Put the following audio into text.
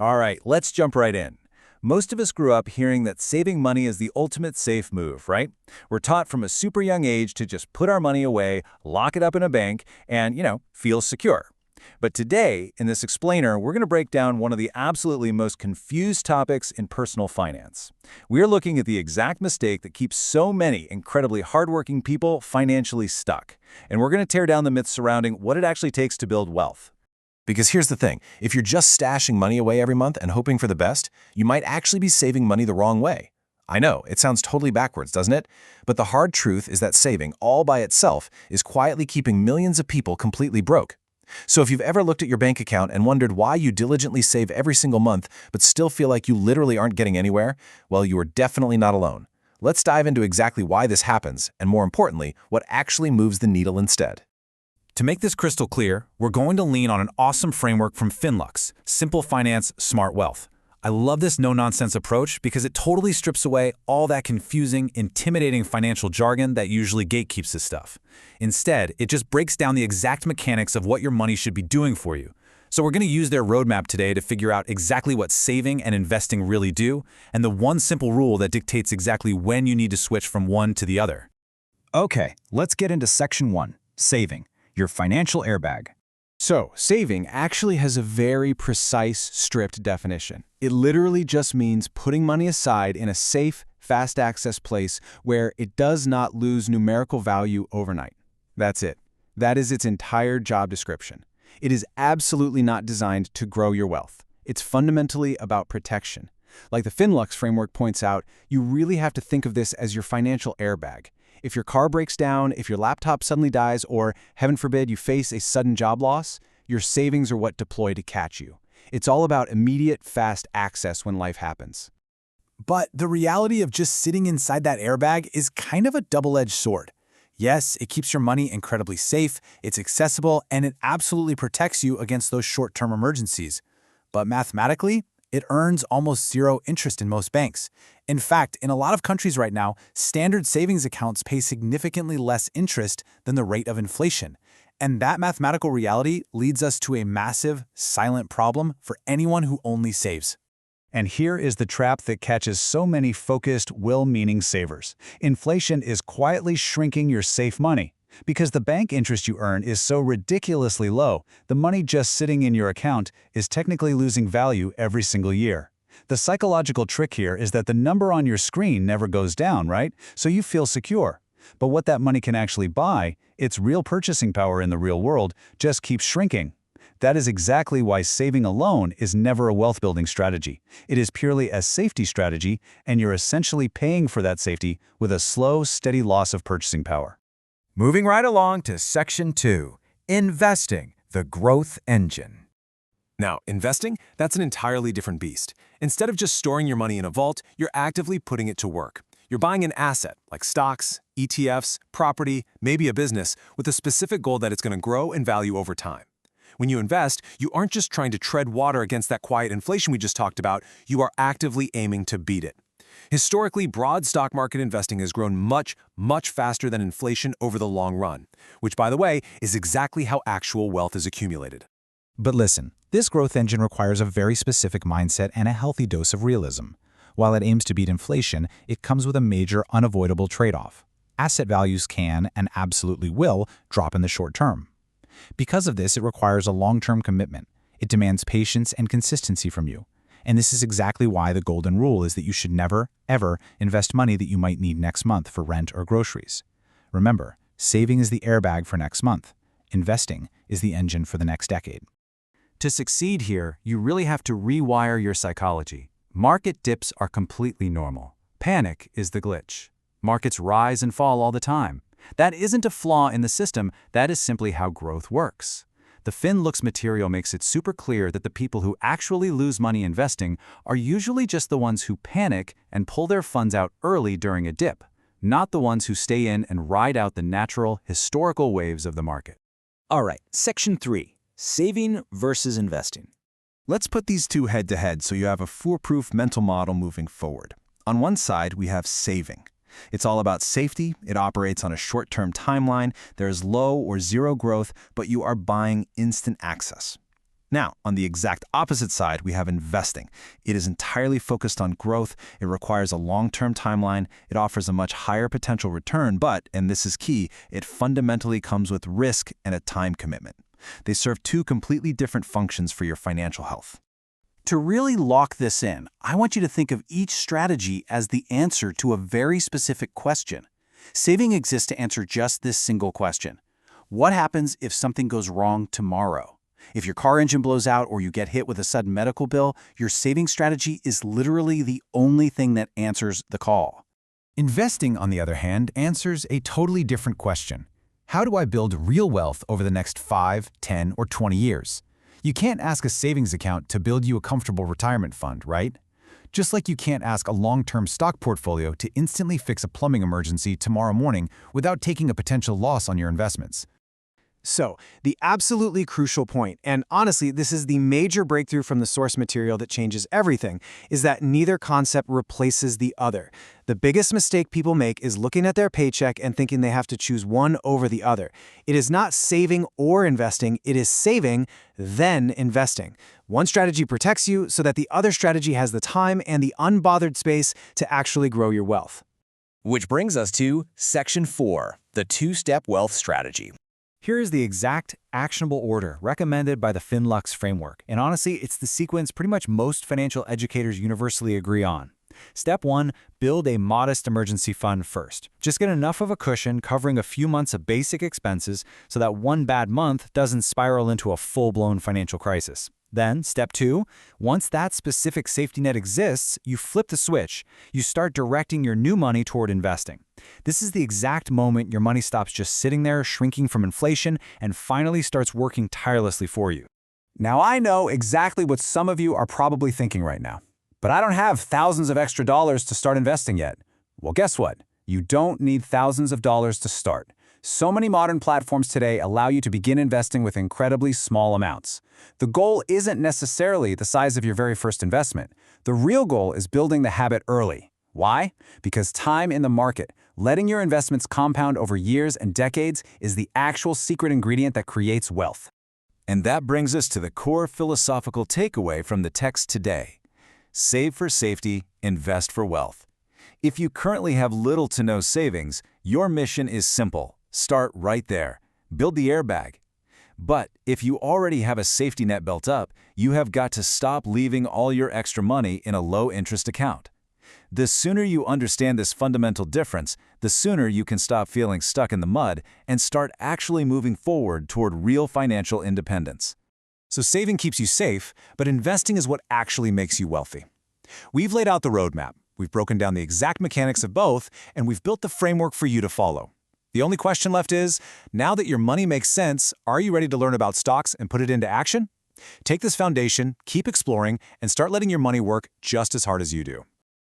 All right, let's jump right in. Most of us grew up hearing that saving money is the ultimate safe move, right? We're taught from a super young age to just put our money away, lock it up in a bank, and, feel secure. But today, in this explainer, we're going to break down one of the absolutely most confused topics in personal finance. We're looking at the exact mistake that keeps so many incredibly hardworking people financially stuck. And we're going to tear down the myths surrounding what it actually takes to build wealth. Because here's the thing, if you're just stashing money away every month and hoping for the best, you might actually be saving money the wrong way. I know, it sounds totally backwards, doesn't it? But the hard truth is that saving, all by itself, is quietly keeping millions of people completely broke. So if you've ever looked at your bank account and wondered why you diligently save every single month but still feel like you literally aren't getting anywhere, well, you are definitely not alone. Let's dive into exactly why this happens, and more importantly, what actually moves the needle instead. To make this crystal clear, we're going to lean on an awesome framework from Finluxe, Simple Finance, Smart Wealth. I love this no-nonsense approach because it totally strips away all that confusing, intimidating financial jargon that usually gatekeeps this stuff. Instead, it just breaks down the exact mechanics of what your money should be doing for you. So we're going to use their roadmap today to figure out exactly what saving and investing really do, and the one simple rule that dictates exactly when you need to switch from one to the other. Okay, let's get into Section 1, Saving, your financial airbag. So, saving actually has a very precise, strict definition. It literally just means putting money aside in a safe, fast-access place where it does not lose numerical value overnight. That's it. That is its entire job description. It is absolutely not designed to grow your wealth. It's fundamentally about protection. Like the Finluxe framework points out, you really have to think of this as your financial airbag. If your car breaks down, if your laptop suddenly dies, or, heaven forbid, you face a sudden job loss, your savings are what deploy to catch you. It's all about immediate, fast access when life happens. But the reality of just sitting inside that airbag is kind of a double-edged sword. Yes, it keeps your money incredibly safe, it's accessible, and it absolutely protects you against those short-term emergencies. But mathematically, it earns almost zero interest in most banks. In fact, in a lot of countries right now, standard savings accounts pay significantly less interest than the rate of inflation. And that mathematical reality leads us to a massive, silent problem for anyone who only saves. And here is the trap that catches so many focused, well-meaning savers. Inflation is quietly shrinking your safe money. Because the bank interest you earn is so ridiculously low, the money just sitting in your account is technically losing value every single year. The psychological trick here is that the number on your screen never goes down, right? So you feel secure. But what that money can actually buy, its real purchasing power in the real world, just keeps shrinking. That is exactly why saving alone is never a wealth-building strategy. It is purely a safety strategy, and you're essentially paying for that safety with a slow, steady loss of purchasing power. Moving right along to Section 2, Investing, the Growth Engine. Now, investing, that's an entirely different beast. Instead of just storing your money in a vault, you're actively putting it to work. You're buying an asset, like stocks, ETFs, property, maybe a business, with a specific goal that it's going to grow in value over time. When you invest, you aren't just trying to tread water against that quiet inflation we just talked about, you are actively aiming to beat it. Historically, broad stock market investing has grown much, much faster than inflation over the long run, which, by the way, is exactly how actual wealth is accumulated. But listen, this growth engine requires a very specific mindset and a healthy dose of realism. While it aims to beat inflation, it comes with a major, unavoidable trade-off. Asset values can, and absolutely will, drop in the short term. Because of this, it requires a long-term commitment. It demands patience and consistency from you. And this is exactly why the golden rule is that you should never, ever invest money that you might need next month for rent or groceries. Remember, saving is the airbag for next month. Investing is the engine for the next decade. To succeed here, you really have to rewire your psychology. Market dips are completely normal. Panic is the glitch. Markets rise and fall all the time. That isn't a flaw in the system, that is simply how growth works. The Finluxe material makes it super clear that the people who actually lose money investing are usually just the ones who panic and pull their funds out early during a dip, not the ones who stay in and ride out the natural, historical waves of the market. All right, Section 3, Saving versus Investing. Let's put these two head-to-head so you have a foolproof mental model moving forward. On one side, we have saving. It's all about safety, it operates on a short-term timeline, there's low or zero growth, but you are buying instant access. Now, on the exact opposite side, we have investing. It is entirely focused on growth. It requires a long-term timeline. It offers a much higher potential return, but, and this is key, it fundamentally comes with risk and a time commitment. They serve two completely different functions for your financial health. To really lock this in, I want you to think of each strategy as the answer to a very specific question. Saving exists to answer just this single question. What happens if something goes wrong tomorrow? If your car engine blows out or you get hit with a sudden medical bill, your saving strategy is literally the only thing that answers the call. Investing, on the other hand, answers a totally different question. How do I build real wealth over the next 5, 10, or 20 years? You can't ask a savings account to build you a comfortable retirement fund, right? Just like you can't ask a long-term stock portfolio to instantly fix a plumbing emergency tomorrow morning without taking a potential loss on your investments. So, the absolutely crucial point, and honestly, this is the major breakthrough from the source material that changes everything, is that neither concept replaces the other. The biggest mistake people make is looking at their paycheck and thinking they have to choose one over the other. It is not saving or investing, it is saving, then investing. One strategy protects you so that the other strategy has the time and the unbothered space to actually grow your wealth. Which brings us to Section 4, the two-step wealth strategy. Here is the exact, actionable order recommended by the Finluxe framework, and honestly, it's the sequence pretty much most financial educators universally agree on. Step 1, build a modest emergency fund first. Just get enough of a cushion covering a few months of basic expenses so that one bad month doesn't spiral into a full-blown financial crisis. Then, step 2, once that specific safety net exists, you flip the switch. You start directing your new money toward investing. This is the exact moment your money stops just sitting there shrinking from inflation and finally starts working tirelessly for you. Now, I know exactly what some of you are probably thinking right now, but I don't have thousands of extra dollars to start investing yet. Well, guess what? You don't need thousands of dollars to start. So many modern platforms today allow you to begin investing with incredibly small amounts. The goal isn't necessarily the size of your very first investment. The real goal is building the habit early. Why? Because time in the market, letting your investments compound over years and decades, is the actual secret ingredient that creates wealth. And that brings us to the core philosophical takeaway from the text today. Save for safety, invest for wealth. If you currently have little to no savings, your mission is simple. Start right there. Build the airbag. But if you already have a safety net built up, you have got to stop leaving all your extra money in a low-interest account. The sooner you understand this fundamental difference, the sooner you can stop feeling stuck in the mud and start actually moving forward toward real financial independence. So saving keeps you safe, but investing is what actually makes you wealthy. We've laid out the roadmap, we've broken down the exact mechanics of both, and we've built the framework for you to follow. The only question left is, now that your money makes sense, are you ready to learn about stocks and put it into action? Take this foundation, keep exploring, and start letting your money work just as hard as you do.